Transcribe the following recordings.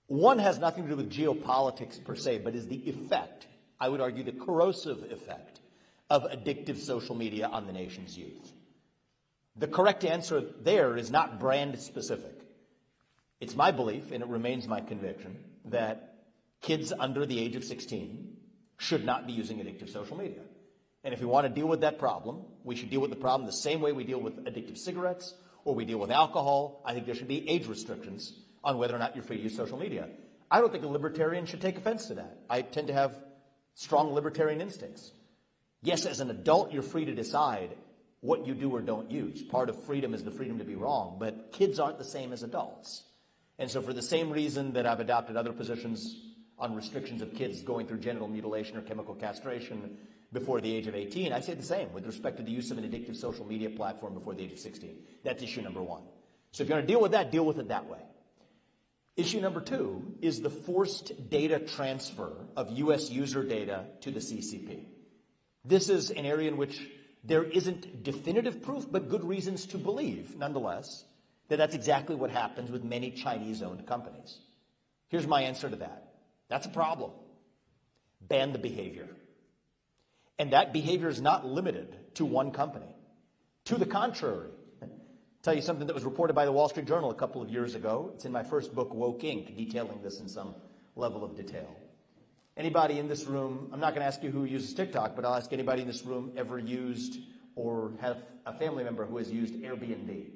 One has nothing to do with geopolitics per se, but is the effect, I would argue the corrosive effect, of addictive social media on the nation's youth. The correct answer there is not brand specific. It's my belief, and it remains my conviction, that kids under the age of 16 should not be using addictive social media. And if we want to deal with that problem, we should deal with the problem the same way we deal with addictive cigarettes or we deal with alcohol. I think there should be age restrictions on whether or not you're free to use social media. I don't think a libertarian should take offense to that. I tend to have strong libertarian instincts. Yes, as an adult, you're free to decide what you do or don't use. Part of freedom is the freedom to be wrong, but kids aren't the same as adults. And so for the same reason that I've adopted other positions on restrictions of kids going through genital mutilation or chemical castration before the age of 18, I say the same with respect to the use of an addictive social media platform before the age of 16. That's issue number one. So if you're going to deal with that, deal with it that way. Issue number two is the forced data transfer of U.S. user data to the CCP. This is an area in which there isn't definitive proof, but good reasons to believe, nonetheless, that that's exactly what happens with many Chinese-owned companies. Here's my answer to that. That's a problem. Ban the behavior. And that behavior is not limited to one company. To the contrary, I'll tell you something that was reported by the Wall Street Journal a couple of years ago. It's in my first book, Woke Inc., detailing this in some level of detail. Anybody in this room, I'm not going to ask you who uses TikTok, but I'll ask anybody in this room ever used or have a family member who has used Airbnb?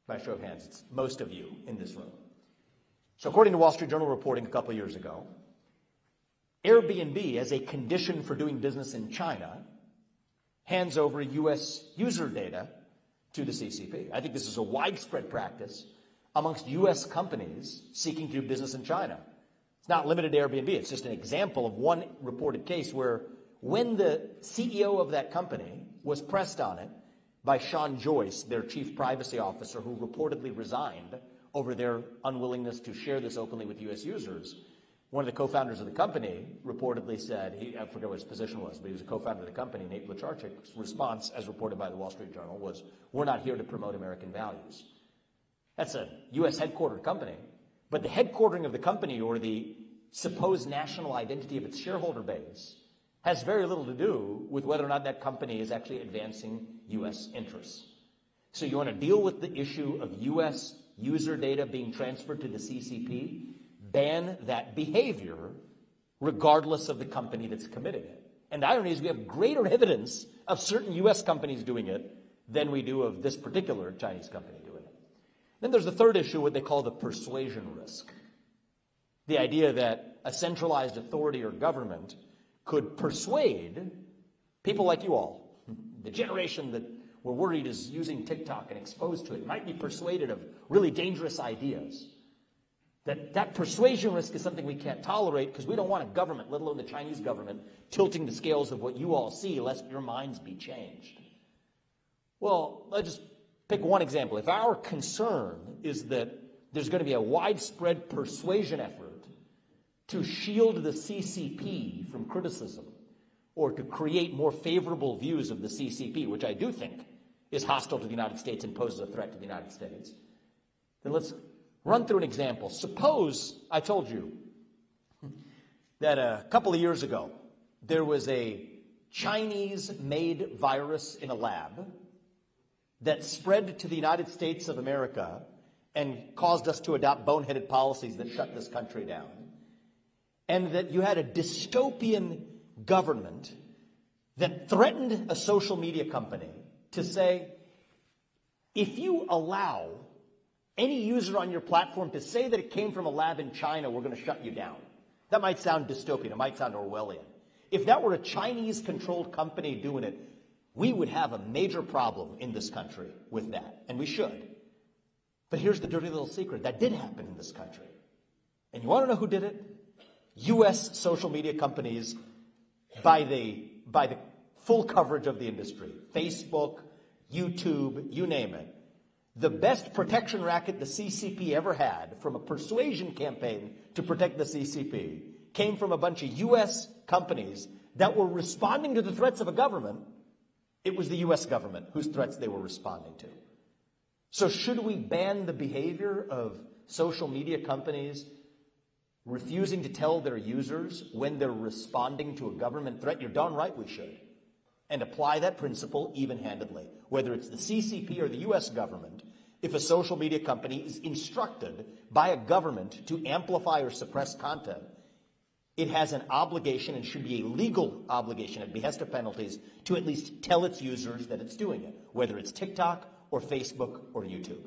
By show of hands, it's most of you in this room. So according to Wall Street Journal reporting a couple of years ago, Airbnb, as a condition for doing business in China, hands over U.S. user data to the CCP. I think this is a widespread practice amongst U.S. companies seeking to do business in China. It's not limited to Airbnb. It's just an example of one reported case where when the CEO of that company was pressed on it by Sean Joyce, their chief privacy officer, who reportedly resigned over their unwillingness to share this openly with U.S. users, one of the co-founders of the company reportedly said, I forget what his position was, but he was a co-founder of the company, Nate Blecharchik's response, as reported by the Wall Street Journal, was, "We're not here to promote American values." That's a U.S. headquartered company. But the headquartering of the company or the supposed national identity of its shareholder base has very little to do with whether or not that company is actually advancing U.S. interests. So you want to deal with the issue of U.S. user data being transferred to the CCP, ban that behavior regardless of the company that's committing it. And the irony is we have greater evidence of certain U.S. companies doing it than we do of this particular Chinese company doing it. Then there's the third issue, what they call the persuasion risk. The idea that a centralized authority or government could persuade people like you all, the generation that we're worried is using TikTok and exposed to it, might be persuaded of really dangerous ideas. That persuasion risk is something we can't tolerate because we don't want a government, let alone the Chinese government, tilting the scales of what you all see lest your minds be changed. Well, let's just pick one example. If our concern is that there's going to be a widespread persuasion effort to shield the CCP from criticism or to create more favorable views of the CCP, which I do think is hostile to the United States and poses a threat to the United States, then let's run through an example. Suppose I told you that a couple of years ago there was a Chinese-made virus in a lab that spread to the United States of America and caused us to adopt boneheaded policies that shut this country down. And that you had a dystopian government that threatened a social media company to say, if you allow any user on your platform to say that it came from a lab in China, we're going to shut you down. That might sound dystopian. It might sound Orwellian. If that were a Chinese-controlled company doing it, we would have a major problem in this country with that, and we should. But here's the dirty little secret. That did happen in this country. And you want to know who did it? U.S. social media companies by the full coverage of the industry. Facebook, YouTube, you name it. The best protection racket the CCP ever had from a persuasion campaign to protect the CCP came from a bunch of U.S. companies that were responding to the threats of a government. It was the U.S. government whose threats they were responding to. So should we ban the behavior of social media companies refusing to tell their users when they're responding to a government threat, you're darn right we should. And apply that principle even-handedly. Whether it's the CCP or the U.S. government, if a social media company is instructed by a government to amplify or suppress content, it has an obligation and should be a legal obligation at behest of penalties to at least tell its users that it's doing it, whether it's TikTok or Facebook or YouTube.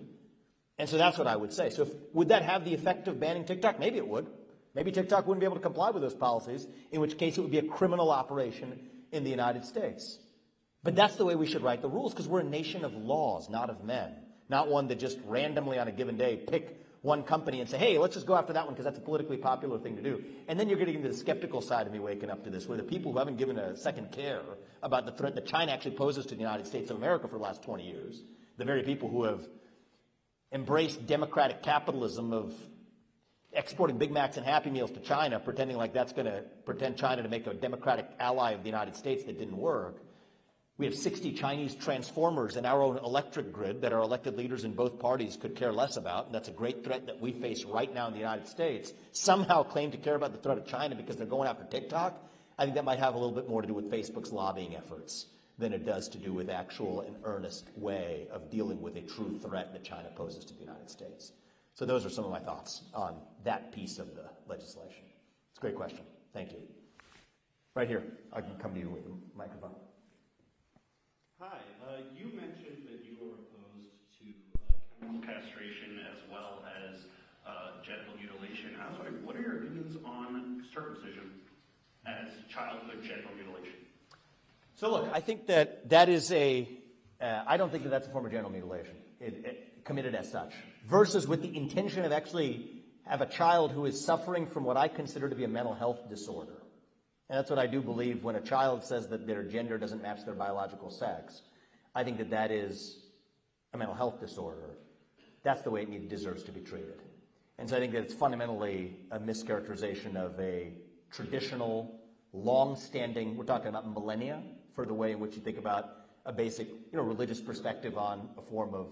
And so that's what I would say. So would that have the effect of banning TikTok? Maybe it would. Maybe TikTok wouldn't be able to comply with those policies, in which case it would be a criminal operation in the United States. But that's the way we should write the rules, because we're a nation of laws, not of men. Not one that just randomly on a given day pick one company and say, hey, let's just go after that one because that's a politically popular thing to do. And then you're getting into the skeptical side of me waking up to this, where the people who haven't given a second care about the threat that China actually poses to the United States of America for the last 20 years, the very people who have embraced democratic capitalism of exporting Big Macs and Happy Meals to China, pretending like that's going to pretend China to make a democratic ally of the United States that didn't work. We have 60 Chinese transformers in our own electric grid that our elected leaders in both parties could care less about, and that's a great threat that we face right now in the United States. Somehow claim to care about the threat of China because they're going after TikTok. I think that might have a little bit more to do with Facebook's lobbying efforts than it does to do with actual and earnest way of dealing with a true threat that China poses to the United States. So those are some of my thoughts on that piece of the legislation. It's a great question. Thank you. Right here. I can come to you with the microphone. Hi. You mentioned that you are opposed to chemical castration as well as genital mutilation. I was wondering, what are your opinions on circumcision as childhood genital mutilation? So look, I think that is I don't think that that's a form of genital mutilation, committed as such, versus with the intention of actually have a child who is suffering from what I consider to be a mental health disorder. And that's what I do believe when a child says that their gender doesn't match their biological sex. I think that that is a mental health disorder. That's the way it deserves to be treated. And so I think that it's fundamentally a mischaracterization of a traditional, long-standing, we're talking about millennia, for the way in which you think about a basic, religious perspective on a form of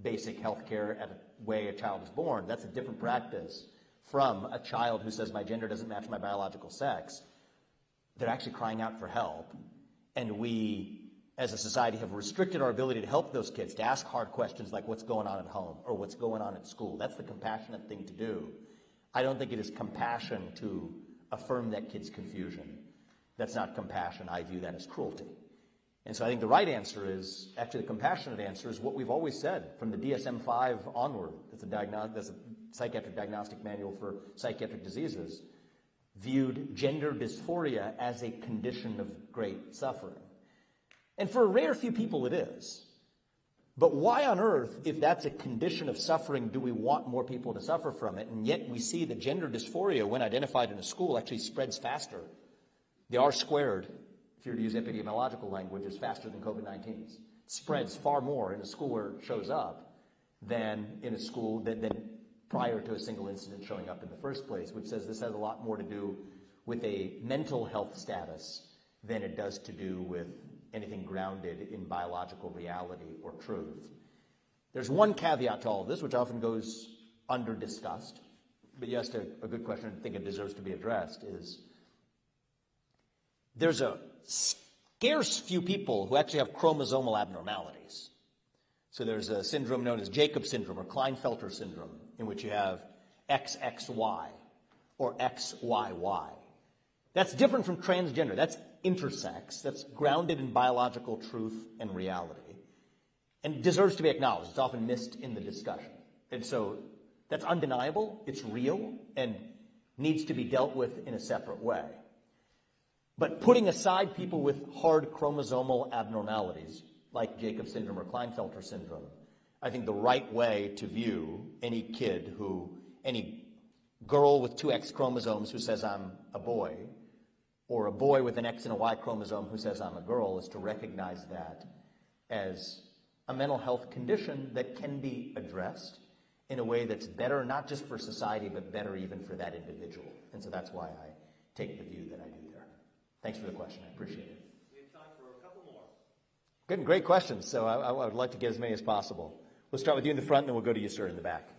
basic health care at a way a child is born. That's a different practice from a child who says, my gender doesn't match my biological sex. They're actually crying out for help. And we, as a society, have restricted our ability to help those kids, to ask hard questions like what's going on at home or what's going on at school. That's the compassionate thing to do. I don't think it is compassion to affirm that kid's confusion. That's not compassion. I view that as cruelty. And so I think the right answer is, actually the compassionate answer is what we've always said from the DSM-5 onward. That's a psychiatric diagnostic manual for psychiatric diseases. Viewed gender dysphoria as a condition of great suffering. And for a rare few people it is. But why on earth, if that's a condition of suffering, do we want more people to suffer from it? And yet we see that gender dysphoria, when identified in a school, actually spreads faster. The R squared, if you were to use epidemiological language, is faster than COVID-19. It spreads far more in a school where it shows up than in a school than prior to a single incident showing up in the first place, which says this has a lot more to do with a mental health status than it does to do with anything grounded in biological reality or truth. There's one caveat to all of this, which often goes under-discussed, but you asked a good question and I think it deserves to be addressed, is there's a scarce few people who actually have chromosomal abnormalities. So there's a syndrome known as Jacob syndrome or Klinefelter syndrome, in which you have XXY or XYY. That's different from transgender. That's intersex. That's grounded in biological truth and reality and deserves to be acknowledged. It's often missed in the discussion. And so that's undeniable. It's real and needs to be dealt with in a separate way. But putting aside people with hard chromosomal abnormalities, like Jacob syndrome or Klinefelter syndrome, I think the right way to view any kid any girl with two X chromosomes who says I'm a boy, or a boy with an X and a Y chromosome who says I'm a girl, is to recognize that as a mental health condition that can be addressed in a way that's better, not just for society, but better even for that individual. And so that's why I take the view that I do there. Thanks for the question. I appreciate it. We have time for a couple more. Good and great questions. So I would like to get as many as possible. We'll start with you in the front, and then we'll go to you, sir, in the back.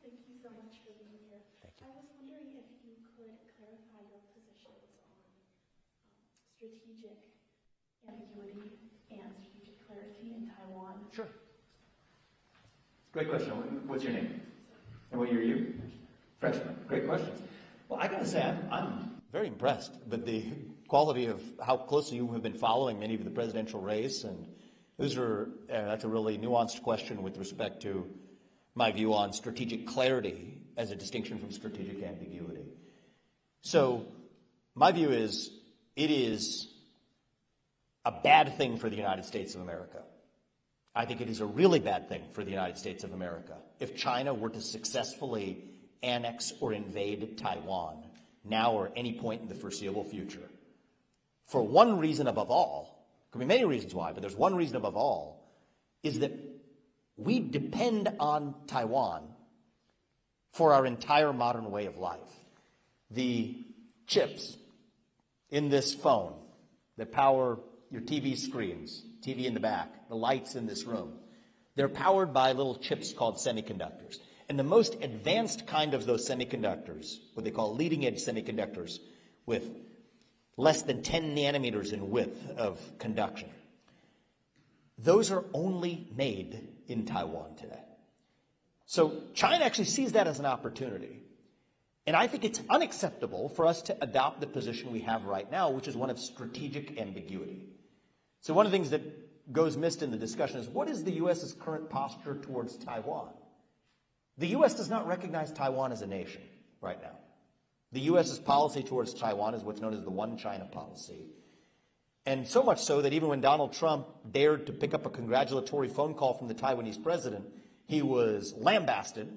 Thank you so much for being here. Thank you. I was wondering if you could clarify your positions on strategic ambiguity and strategic clarity in Taiwan. Sure. Great question. What's your name? And what year are you? Freshman. Great questions. Well, I got to say, I'm very impressed with the quality of how closely you have been following many of the presidential race, and that's a really nuanced question with respect to my view on strategic clarity as a distinction from strategic ambiguity. So my view is it is a bad thing for the United States of America. I think it is a really bad thing for the United States of America if China were to successfully annex or invade Taiwan now or any point in the foreseeable future. For one reason above all, there could be many reasons why, but there's one reason above all, is that we depend on Taiwan for our entire modern way of life. The chips in this phone that power your TV screens, TV in the back, the lights in this room, they're powered by little chips called semiconductors. And the most advanced kind of those semiconductors, what they call leading edge semiconductors with less than 10 nanometers in width of conduction, those are only made in Taiwan today. So China actually sees that as an opportunity. And I think it's unacceptable for us to adopt the position we have right now, which is one of strategic ambiguity. So one of the things that goes missed in the discussion is, what is the U.S.'s current posture towards Taiwan? The U.S. does not recognize Taiwan as a nation right now. The U.S.'s policy towards Taiwan is what's known as the One China policy. And so much so that even when Donald Trump dared to pick up a congratulatory phone call from the Taiwanese president, he was lambasted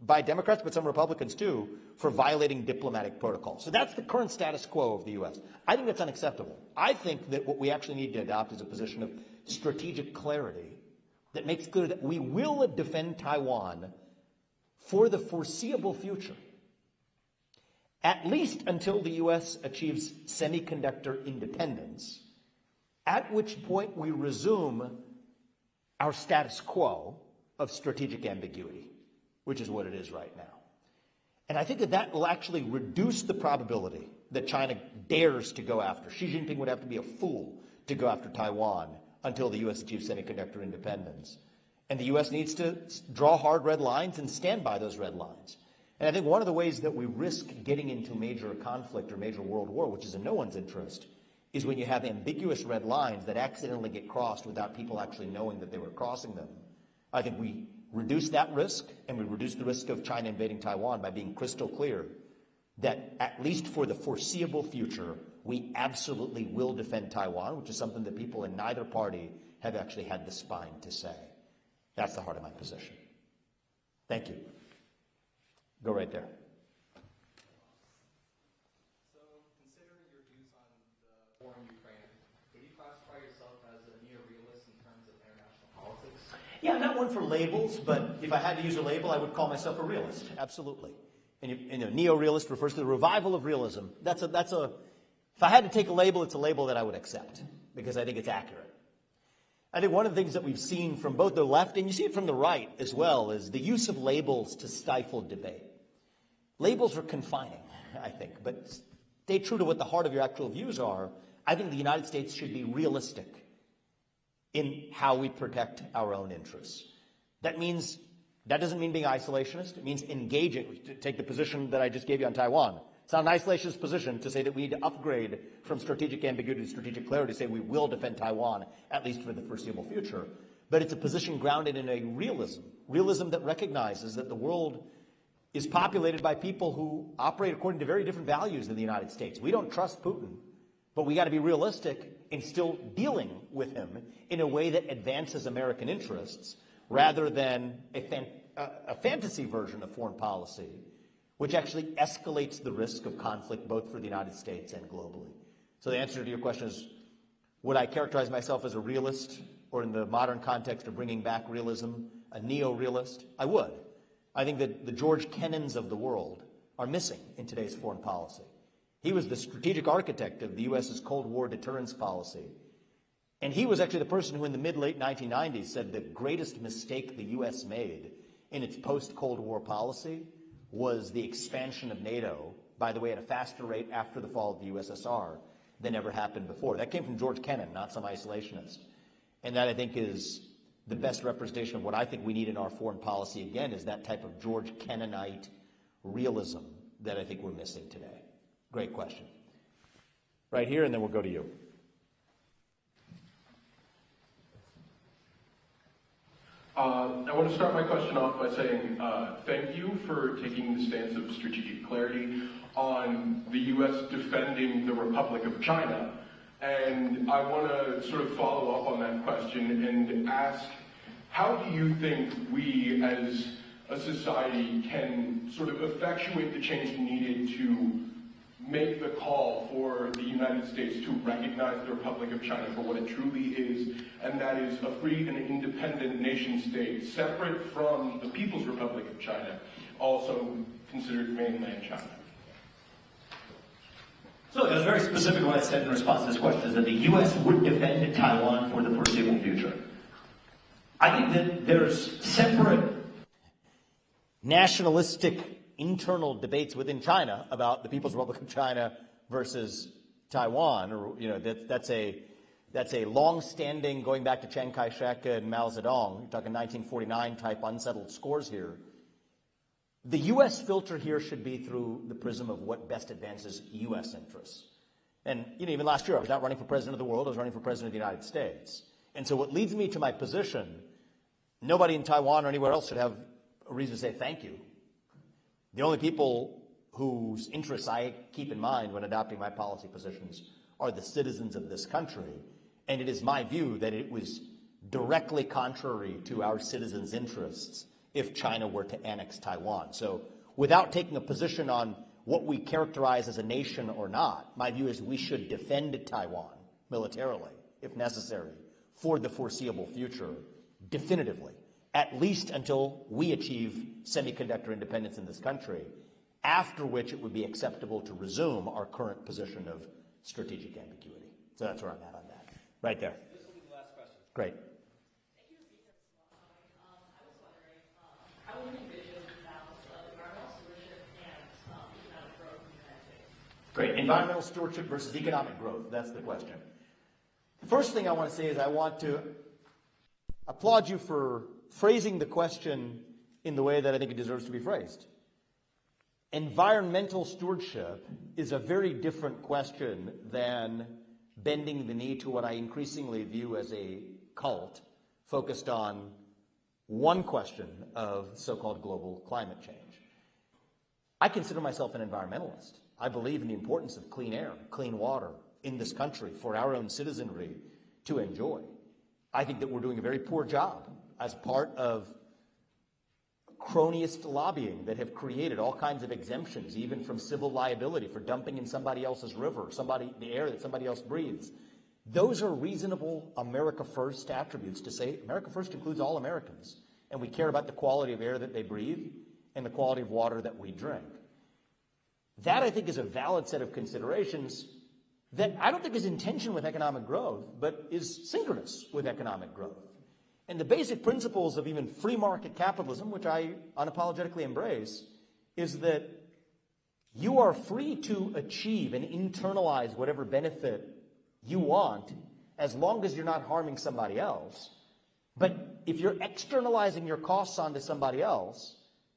by Democrats, but some Republicans too, for violating diplomatic protocol. So that's the current status quo of the U.S. I think that's unacceptable. I think that what we actually need to adopt is a position of strategic clarity that makes clear that we will defend Taiwan for the foreseeable future, at least until the U.S. achieves semiconductor independence, at which point we resume our status quo of strategic ambiguity, which is what it is right now. And I think that that will actually reduce the probability that China dares to go after. Xi Jinping would have to be a fool to go after Taiwan until the U.S. achieves semiconductor independence. And the U.S. needs to draw hard red lines and stand by those red lines. And I think one of the ways that we risk getting into major conflict or major world war, which is in no one's interest, is when you have ambiguous red lines that accidentally get crossed without people actually knowing that they were crossing them. I think we reduce that risk, and we reduce the risk of China invading Taiwan by being crystal clear that at least for the foreseeable future, we absolutely will defend Taiwan, which is something that people in neither party have actually had the spine to say. That's the heart of my position. Thank you. Go right there. So, considering your views on the war in Ukraine, would you classify yourself as a neo-realist in terms of international politics? Yeah, I'm not one for labels, but if I had to use a label, I would call myself a realist. Absolutely. And neo-realist refers to the revival of realism. If I had to take a label, it's a label that I would accept because I think it's accurate. I think one of the things that we've seen from both the left, and you see it from the right as well, is the use of labels to stifle debate. Labels are confining, I think, but stay true to what the heart of your actual views are. I think the United States should be realistic in how we protect our own interests. That doesn't mean being isolationist. It means engaging. Take the position that I just gave you on Taiwan. It's not an isolationist position to say that we need to upgrade from strategic ambiguity to strategic clarity to say we will defend Taiwan, at least for the foreseeable future. But it's a position grounded in a realism that recognizes that the world is populated by people who operate according to very different values than the United States. We don't trust Putin, but we got to be realistic in still dealing with him in a way that advances American interests rather than a fantasy version of foreign policy, which actually escalates the risk of conflict both for the United States and globally. So the answer to your question is, would I characterize myself as a realist, or in the modern context of bringing back realism, a neo-realist? I would. I think that the George Kennans of the world are missing in today's foreign policy. He was the strategic architect of the U.S.'s Cold War deterrence policy. And he was actually the person who in the mid-late 1990s said the greatest mistake the U.S. made in its post-Cold War policy was the expansion of NATO, by the way, at a faster rate after the fall of the USSR than ever happened before. That came from George Kennan, not some isolationist. And that, I think, is the best representation of what I think we need in our foreign policy, again, is that type of George Kennanite realism that I think we're missing today. Great question. Right here, and then we'll go to you. I want to start my question off by saying thank you for taking the stance of strategic clarity on the U.S. defending the Republic of China. And I want to sort of follow up on that question and ask, how do you think we as a society can sort of effectuate the change needed to make the call for the United States to recognize the Republic of China for what it truly is, and that is a free and independent nation state, separate from the People's Republic of China, also considered mainland China? So I was very specific what I said in response to this question, is that the U.S. would defend Taiwan for the foreseeable future. I think that there's separate nationalistic internal debates within China about the People's Republic of China versus Taiwan, or that's a long-standing, going back to Chiang Kai-shek and Mao Zedong, you're talking 1949 type unsettled scores here. The U.S. filter here should be through the prism of what best advances U.S. interests. And even last year, I was not running for president of the world, I was running for president of the United States. And so what leads me to my position, nobody in Taiwan or anywhere else should have a reason to say thank you. The only people whose interests I keep in mind when adopting my policy positions are the citizens of this country. And it is my view that it was directly contrary to our citizens' interests if China were to annex Taiwan. So without taking a position on what we characterize as a nation or not, my view is we should defend Taiwan militarily, if necessary, for the foreseeable future, definitively, at least until we achieve semiconductor independence in this country, after which it would be acceptable to resume our current position of strategic ambiguity. So that's where I'm at on that. Right there. This will be the last question. Great. Thank you for being here this long. I was wondering, how would you envision the balance of environmental stewardship and economic growth in the United States? Great. Environmental stewardship versus economic growth. That's the question. The first thing I want to say is I want to applaud you for phrasing the question in the way that I think it deserves to be phrased. Environmental stewardship is a very different question than bending the knee to what I increasingly view as a cult focused on one question of so-called global climate change. I consider myself an environmentalist. I believe in the importance of clean air, clean water in this country for our own citizenry to enjoy. I think that we're doing a very poor job as part of cronyist lobbying that have created all kinds of exemptions, even from civil liability for dumping in somebody else's river, the air that somebody else breathes. Those are reasonable America First attributes to say America First includes all Americans, and we care about the quality of air that they breathe and the quality of water that we drink. That, I think, is a valid set of considerations that I don't think is in tension with economic growth, but is synchronous with economic growth. And the basic principles of even free market capitalism, which I unapologetically embrace, is that you are free to achieve and internalize whatever benefit you want as long as you're not harming somebody else. But if you're externalizing your costs onto somebody else,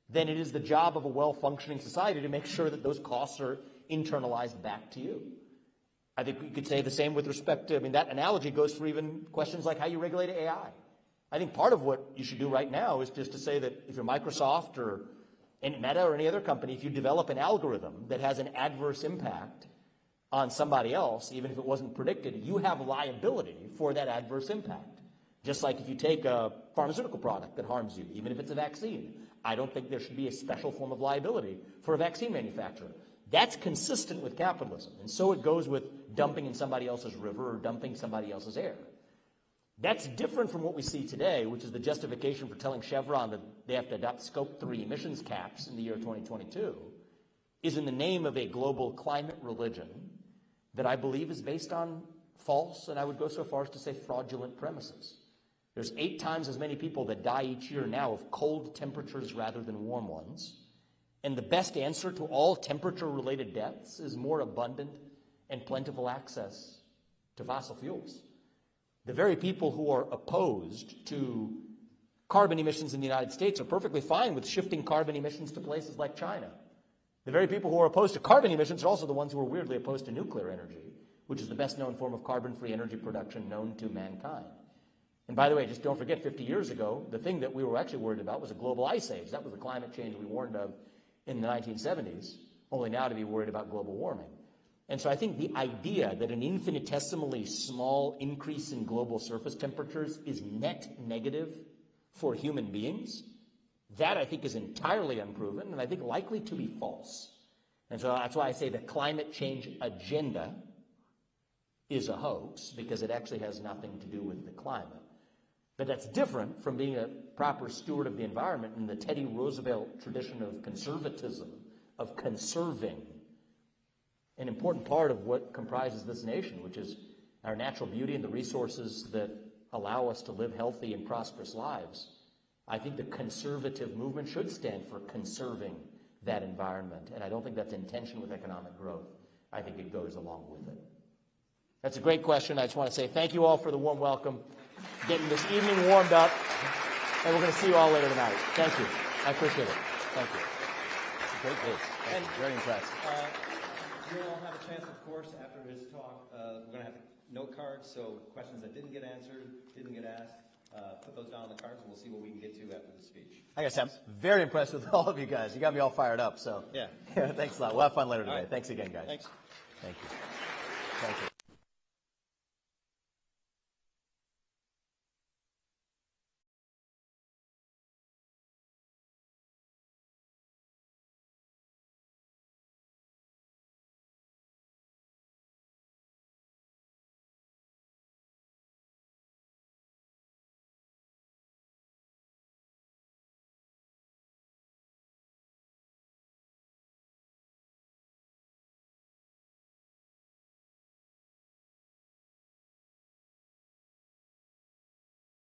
then it is the job of a well-functioning society to make sure that those costs are internalized back to you. I think we could say the same with respect to, that analogy goes for even questions like how you regulate AI. I think part of what you should do right now is just to say that if you're Microsoft or Meta or any other company, if you develop an algorithm that has an adverse impact on somebody else, even if it wasn't predicted, you have liability for that adverse impact. Just like if you take a pharmaceutical product that harms you, even if it's a vaccine, I don't think there should be a special form of liability for a vaccine manufacturer. That's consistent with capitalism, and so it goes with dumping in somebody else's river or dumping somebody else's air. That's different from what we see today, which is the justification for telling Chevron that they have to adopt Scope 3 emissions caps in the year 2022, is in the name of a global climate religion that I believe is based on false, and I would go so far as to say fraudulent premises. There's 8 times as many people that die each year now of cold temperatures rather than warm ones. And the best answer to all temperature-related deaths is more abundant and plentiful access to fossil fuels. The very people who are opposed to carbon emissions in the United States are perfectly fine with shifting carbon emissions to places like China. The very people who are opposed to carbon emissions are also the ones who are weirdly opposed to nuclear energy, which is the best known form of carbon-free energy production known to mankind. And by the way, just don't forget, 50 years ago, the thing that we were actually worried about was a global ice age. That was the climate change we warned of in the 1970s, only now to be worried about global warming. And so I think the idea that an infinitesimally small increase in global surface temperatures is net negative for human beings, that I think is entirely unproven and I think likely to be false. And so that's why I say the climate change agenda is a hoax, because it actually has nothing to do with the climate. But that's different from being a proper steward of the environment in the Teddy Roosevelt tradition of conservatism, of conserving an important part of what comprises this nation, which is our natural beauty and the resources that allow us to live healthy and prosperous lives. I think the conservative movement should stand for conserving that environment, and I don't think that's in tension with economic growth. I think it goes along with it. That's a great question. I just want to say thank you all for the warm welcome, getting this evening warmed up, and we're going to see you all later tonight. Thank you. I appreciate it. Thank you. Great quiz. Thank you. Very impressed. You'll all have a chance, of course, after his talk. We're going to have note cards, so questions that didn't get answered, didn't get asked, put those down on the cards, and we'll see what we can get to after the speech. I gotta say, I'm very impressed with all of you guys. You got me all fired up, so. Yeah. Thanks a lot. We'll have fun later today. All right. Thanks again, guys. Thanks. Thank you. Thank you.